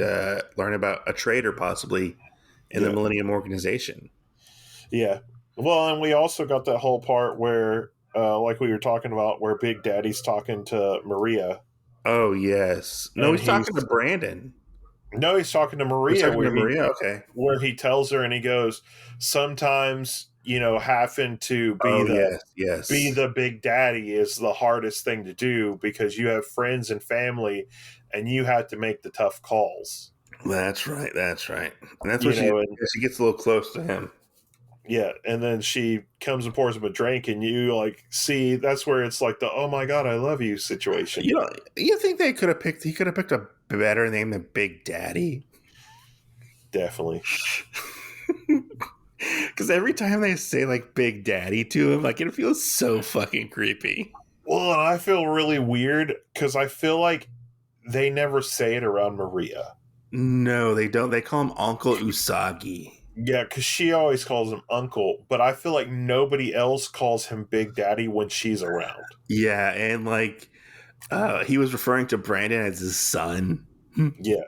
learn about a traitor possibly in the Millennium organization. Yeah. Well, and we also got that whole part where, like we were talking about, where Big Daddy's talking to Maria. Oh, yes. No, he's talking to Brandon. No, he's talking to Maria. Okay. Where he tells her, and he goes, sometimes, having to be be the Big Daddy is the hardest thing to do, because you have friends and family, and you have to make the tough calls. That's right. And that's what she gets a little close to him. Yeah, and then she comes and pours him a drink, and you see that's where it's like the "oh my god, I love you" situation. You think he could have picked a better name than Big Daddy? Definitely. Because every time they say Big Daddy to him, it feels so fucking creepy. Well, and I feel really weird because I feel like they never say it around Maria. No, they don't. They call him Uncle Usagi. Yeah, because she always calls him Uncle, but I feel like nobody else calls him Big Daddy when she's around. Yeah, and he was referring to Brandon as his son. Yeah.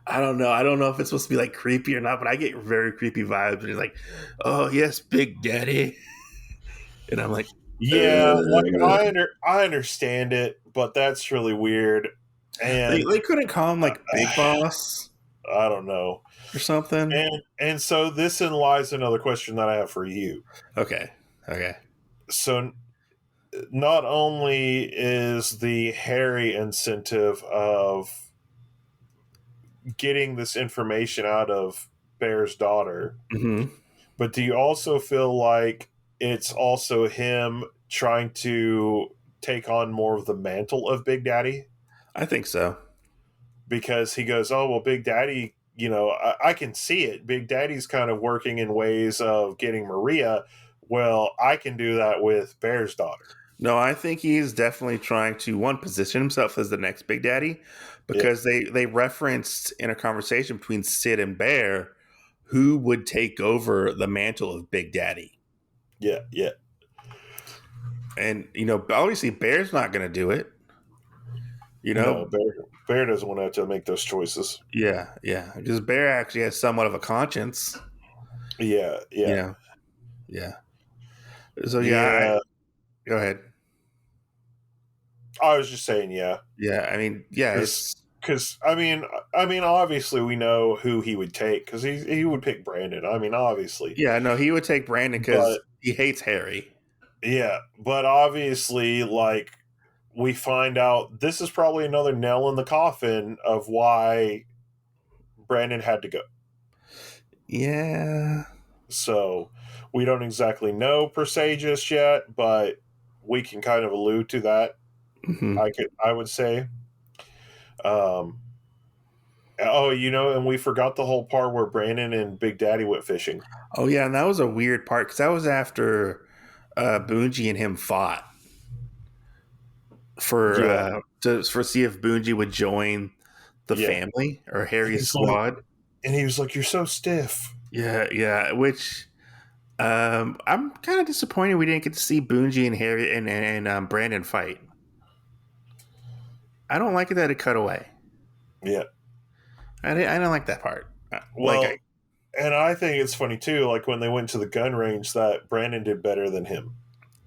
I don't know. I don't know if it's supposed to be creepy or not, but I get very creepy vibes. And he's like, "Oh yes, Big Daddy," and I'm like, "Yeah, I understand it, but that's really weird." And they couldn't call him Big Boss. I don't know. Or something. And so this in lies another question that I have for you. Okay. So not only is the Harry incentive of getting this information out of Bear's daughter, but do you also feel like it's also him trying to take on more of the mantle of Big Daddy? I think so. Because he goes, oh, well, Big Daddy, I can see it. Big Daddy's kind of working in ways of getting Maria, well, I can do that with Bear's daughter. No, I think he's definitely trying to one position himself as the next Big Daddy, Yeah, because they referenced in a conversation between Sid and Bear who would take over the mantle of Big Daddy. yeah, yeah. And obviously Bear's not going to do it. No, Bear doesn't want to have to make those choices. Yeah, yeah, because Bear actually has somewhat of a conscience. Yeah, yeah, Yeah. So yeah. go ahead. I was just saying, yeah, Yeah, I mean, yeah, because I mean, obviously we know who he would take because he would pick Brandon. I mean, obviously, yeah, no, he would take Brandon because but he hates Harry. yeah, but obviously, like we find out this is probably another nail in the coffin of why Brandon had to go. Yeah. So we don't exactly know per se just yet, but we can kind of allude to that. Hmm. I would say. Um, and we forgot the whole part where Brandon and Big Daddy went fishing. Oh yeah, and that was a weird part because that was after Boonji and him fought Yeah, for see if Boonji would join the yeah. family or And Harry's he's like, squad. "You're so stiff." Yeah, yeah. Which I'm kind of disappointed we didn't get to see Boonji and Harry and Brandon fight. I don't like it that it cut away. Yeah. I don't like that part. Well, and I think it's funny too. Like when they went to the gun range, that Brandon did better than him.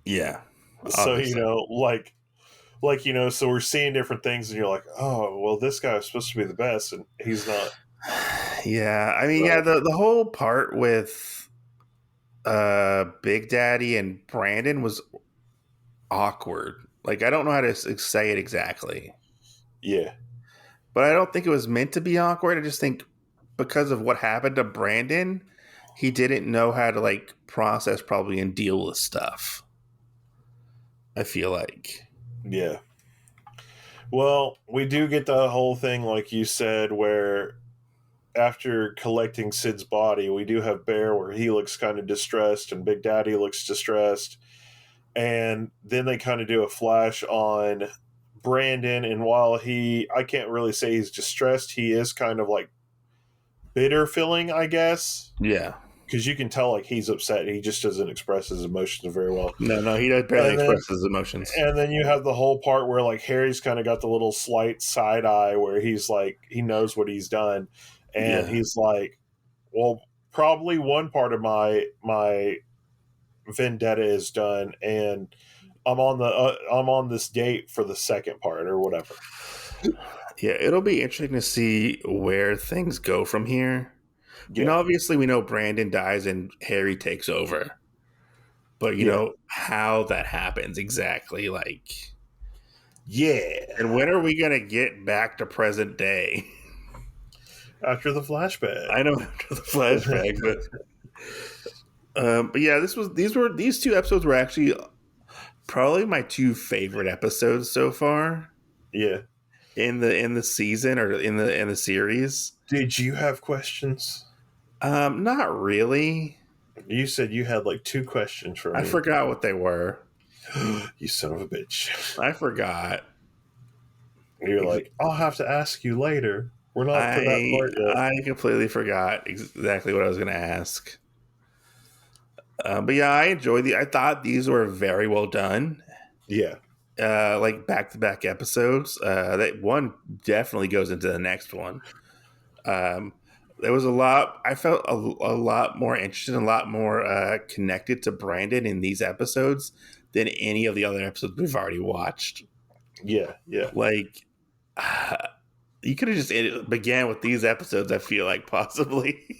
Yeah, So obviously. so we're seeing different things, and you're like, oh, well, this guy is supposed to be the best, and he's not. Yeah, I mean, yeah, So the whole part with Big Daddy and Brandon was awkward. Like I don't know how to say it exactly, yeah, but I don't think it was meant to be awkward. I just think because of what happened to Brandon, he didn't know how to like process probably and deal with stuff. I feel like. yeah. Well, we do get the whole thing, like you said, where after collecting Sid's body, we do have Bear where he looks kind of distressed, and Big Daddy looks distressed, and then they kind of do a flash on Brandon, and while I can't really say he's distressed, he is kind of like bitter feeling, I guess, Yeah. because you can tell like he's upset. He just doesn't express his emotions very well. No, he does barely And then express his emotions. and then you have the whole part where like Harry's kind of got the little slight side eye where he's like he knows what he's done, and Yeah. he's like, well, probably one part of my vendetta is done, and I'm on this date for the second part or whatever. Yeah, it'll be interesting to see where things go from here. I mean, Yeah, obviously, we know Brandon dies and Harry takes over, but yeah, how that happens exactly. Like, yeah. and when are we gonna get back to present day? After the flashback. I know after the flashback, but yeah, these two episodes were actually probably my two favorite episodes so far Yeah. in the season or in the series. Did you have questions? Not really. You said you had like two questions for I me. forgot what they were. You son of a bitch. I forgot. You're like, I'll have to ask you later. We're not to that I part yet. I completely forgot exactly what I was going to ask. But yeah, I enjoyed I thought these were very well done. Yeah. Like back to back episodes. That one definitely goes into the next one. There was a lot. I felt a lot more interested, and a lot more connected to Brandon in these episodes than any of the other episodes we've already watched. Yeah. Yeah. Like, you could have just began with these episodes. I feel like possibly.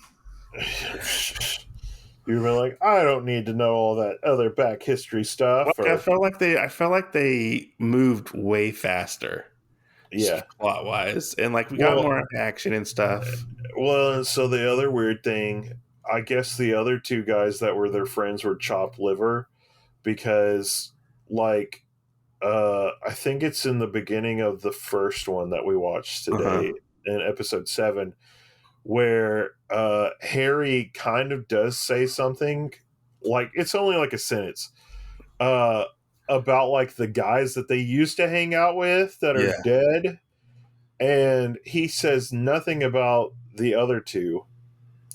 You were like, I don't need to know all that other back history stuff. Like, Or I felt like they moved way faster, yeah. plot wise, and like we got Well, more action and stuff. so the other weird thing, I guess the other two guys that were their friends were chopped liver because, like, I think it's in the beginning of the first one that we watched Uh-huh. today in episode 7, where Harry kind of does say something like it's only like a sentence, uh, about like the guys that they used to hang out with that are Yeah. dead, and he says nothing about the other two,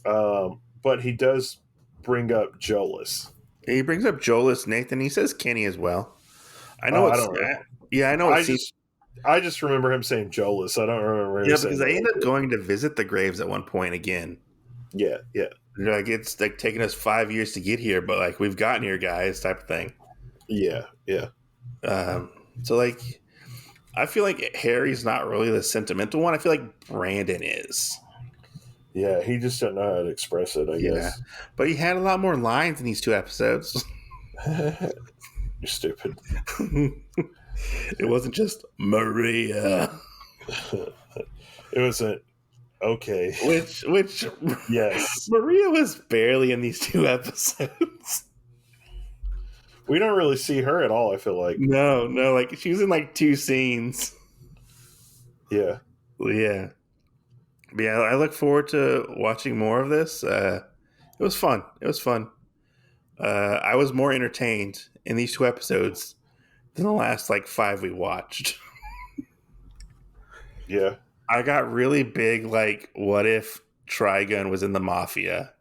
but he does bring up Jolas. He brings up Jolas, Nathan. He says Kenny as well. I know I it's don't know. yeah, I know I it's just I just remember him saying Jolas. I don't remember him yeah, saying because the they end other up two. going to visit the graves at one point again. Yeah, yeah, They're like it's like taking us 5 years to get here, but like we've gotten here, guys, type of thing. yeah, yeah. So like I feel like Harry's not really the sentimental one. I feel like Brandon is. Yeah, he just doesn't know how to express it, I Yeah, guess. but he had a lot more lines in these 2 episodes. You're stupid. It wasn't just Maria, It wasn't okay. which Yes. Maria was barely in these 2 episodes. We don't really see her at all, I feel like. No, like she was in like 2 scenes. Yeah. Yeah, but yeah. I look forward to watching more of this. It was fun. It was fun. I was more entertained in these 2 episodes than the last like 5 we watched. Yeah. I got really big. Like, what if Trigun was in the mafia?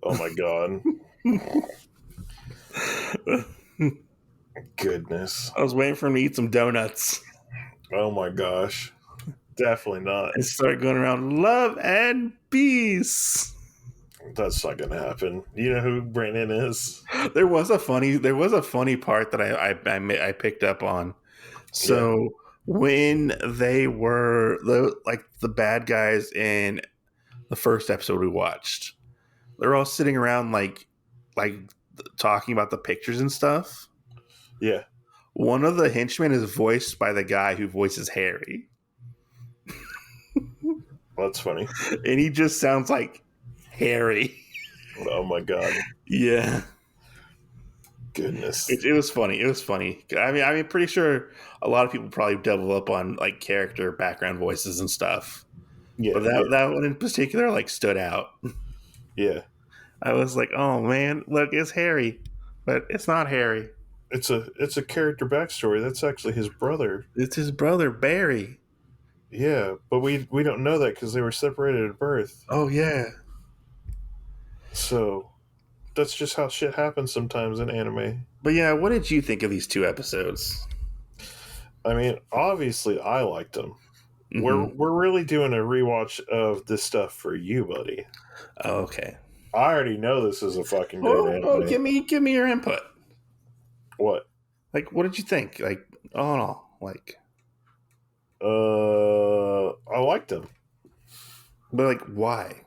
Oh my god. Goodness. I was waiting for him to eat some donuts Oh my gosh. Definitely not. and start going around love and peace. That's not gonna happen. You know who Brandon is? There was a funny part that I picked up on. So when they were the bad guys in the first episode we watched, they're all sitting around like talking about the pictures and stuff. Yeah. One of the henchmen is voiced by the guy who voices Harry, That's funny. and he just sounds like Harry. Oh my god. Yeah, Goodness. it was funny. It was funny. I mean, pretty sure a lot of people probably double up on like character background voices and stuff. Yeah. But that one in particular like stood out. Yeah. I was like, oh man, look, it's Harry, but it's not Harry. It's a character backstory. That's actually his brother. It's his brother Barry. Yeah, but we don't know that because they were separated at birth. Oh yeah. So that's just how shit happens sometimes in anime. But yeah, what did you think of these 2 episodes? I mean, obviously I liked them. Mm-hmm. We're really doing a rewatch of this stuff for you, buddy. Oh, okay. I already know this is a fucking great anime. Give me your input. What? Like, what did you think? Like, all in all, like, I liked them. but like, why?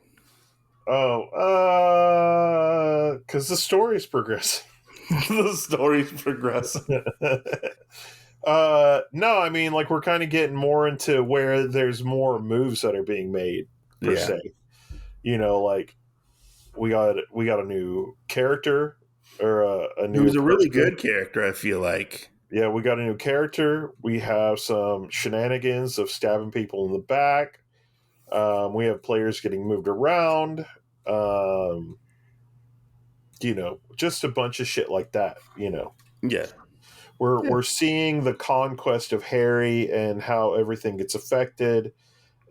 Oh, because the story's progressing. The story's progressing. No, I mean, like we're kind of getting more into where there's more moves that are being made per se. You know, like we got a new character or a new. He was a really good character. I feel like. Yeah, we got a new character. We have some shenanigans of stabbing people in the back. We have players getting moved around. You know, just a bunch of shit like that. You know. Yeah. We're seeing the conquest of Harry and how everything gets affected,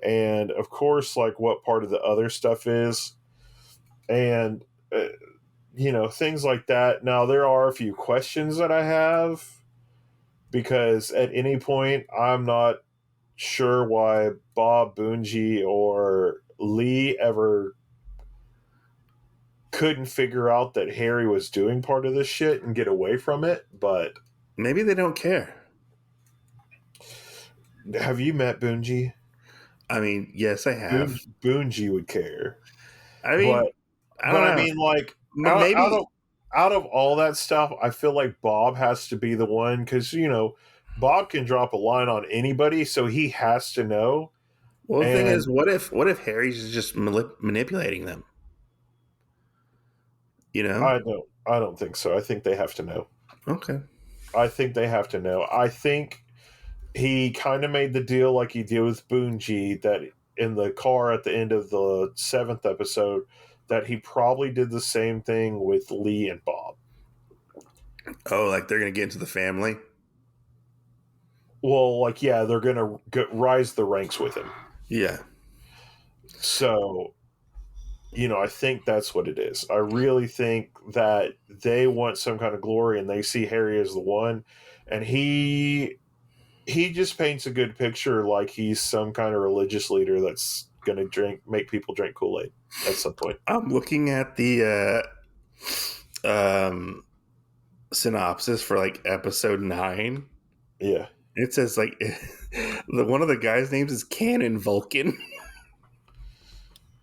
and of course, like what part of the other stuff is, and you know, things like that. Now there are a few questions that I have because at any point I'm not sure why Bob Boonji or Lee ever couldn't figure out that Harry was doing part of this shit and get away from it, but. Maybe they don't care. Have you met Boonji? I mean, yes, I have. Boonji would care. I mean, I don't know. I mean, like, Maybe out of all that stuff, I feel like Bob has to be the one because you know Bob can drop a line on anybody, so he has to know. Well, the thing is, what if Harry's just manipulating them? You know, I don't think so. I think they have to know. Okay. I think they have to know. I think he kind of made the deal like he did with Boonji that in the car at the end of the 7th episode, that he probably did the same thing with Lee and Bob. Oh, like they're going to get into the family? Well, like, yeah, they're going to rise the ranks with him. Yeah. So, I think that's what it is. I really think that they want some kind of glory, and they see Harry as the one, and he just paints a good picture, like he's some kind of religious leader that's going to make people drink Kool-Aid at some point. I'm looking at the synopsis for like episode 9. Yeah. It says like one of the guys' names is Canon Vulcan.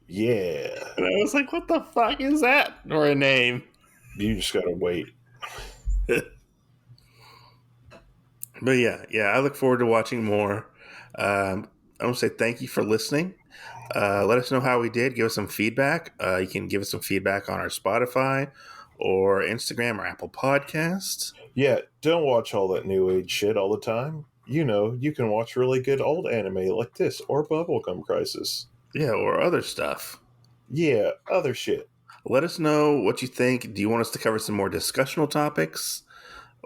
Yeah. And I was like, what the fuck is that? Or a name? You just got to wait. But yeah, I look forward to watching more. I want to say thank you for listening. Let us know how we did. Give us some feedback. You can give us some feedback on our Spotify or Instagram or Apple Podcasts. Yeah, don't watch all that new age shit all the time. You can watch really good old anime like this or Bubblegum Crisis. Yeah, or other stuff. Yeah, other shit. Let us know what you think. Do you want us to cover some more discussional topics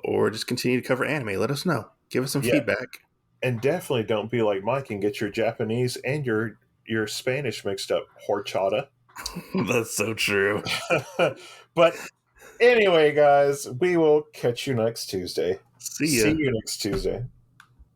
or just continue to cover anime? Let us know. Give us some feedback. And definitely don't be like Mike and get your Japanese and your Spanish mixed up, horchata. That's so true. But anyway, guys, we will catch you next Tuesday. See ya. See you next Tuesday.